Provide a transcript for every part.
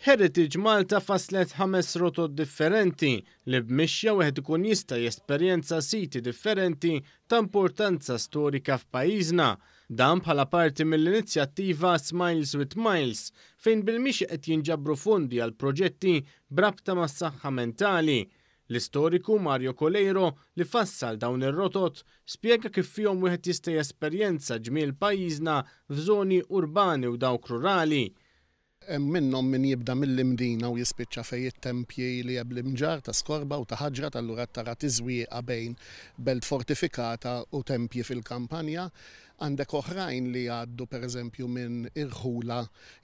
Heritage Malta faslet 5 rotot differenti li b'mixja wieħed ikun jista' jesperjenza siti differenti ta' importanza storika f'pajjiżna. Dan bħala parti mill-inizjattiva Smiles with Miles fejn bil-mixi qed jinġabru fondi għal proġetti brabta mas-saħħa mentali. L-istoriku Mario Coleiro li fassal dawn ir-rotot spjega kif fihom wieħed jista' jesperjenza ġmiel pajjiżna f'żoni urbani u dawk rurali. Minnhom min jibda mill-imdina u jispiċċa fejn it-tempji li hemm l-imġar ta' Skorba u ta' Ħaġra tal-lura tara tiżwieqa bejn belt fortifikata u tempji fil-kampanja. Għandek oħrajn li għaddu pereżempju minn irħula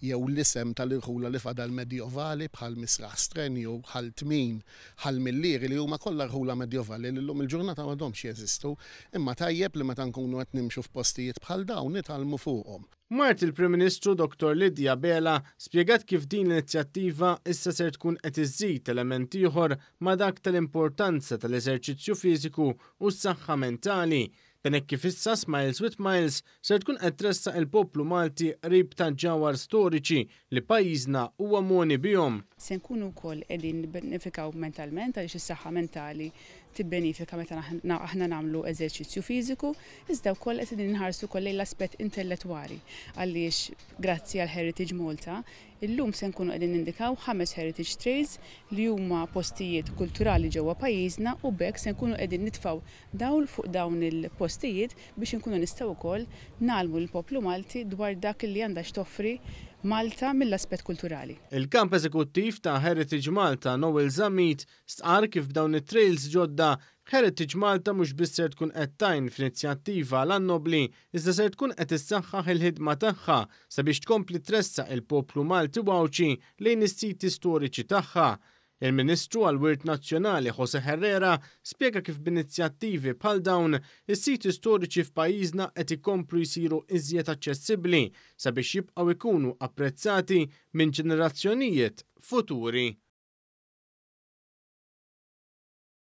jew l-isem tal-irħula li fadal medjovali bħal Misraħ Strenju, bħal Tmin, bħal Millieri li huma kollha irħula medjovali li llum il-ġurnata m'għadhomx jeżistu, imma tajjeb li meta nkunu qed nimxu f'postijiet bħal dawn nitalmu fuqhom. Mart il-Prim Ministru Dr. Lidja Bela spjegat kif din l-inizjattiva issa ser tkun qed iżżid elementi ieħor ma' dak tal-importanza tal-eżerċizzju fiżiku u s-saħħa mentali. Dan hekk kif issa Smiles with Miles ser tkun qed tressaq il-poplu Malti qrib ta' ġawar storiċi li pajjiżna huwa moni bihom. Se nkunu wkoll qegħdin nibbenefikaw mentalment għaliex is-saħħa mentali tibbenefika meta aħna nagħmlu eżerċizzju fiżiku, iżda wkoll qed inħarsu wkoll lejn l-aspett intellettwali għaliex grazzi għal Heritage Malta illum se nkunu qegħdin nindikaw 5 heritage trails li huma postijiet kulturali ġewwa pajjiżna u bekk se nkunu qegħdin nitfgħu dawl fuq dawn il-postijiet biex inkunu nistgħu wkoll nagħlmu lill-poplu Malti dwar dak li għandha x'toffri Malta mill-aspett kulturali. Il-kamp eżekuttiv ta' Heritage Malta Noel Zammit stqar kif b'dawn it-trails ġodda Heritage Malta mhux biss ser tkun qed tgħin f'inizjattiva l-annobli iżda ser tkun qed issaħħaħ il-ħidma tagħha sabiex tkompli tressaq il-poplu Malti wawċi lejn is-siti storiċi tagħha. Il-Ministru għall-Wirt Nazzjonali José Herrera spjega kif b'inizjattivi bħal dawn is-siti storiċi f'pajjiżna qed ikomplu jsiru iżjed aċċessibbli sabiex jibqgħu jkunu apprezzati minn ġenerazzjonijiet futuri.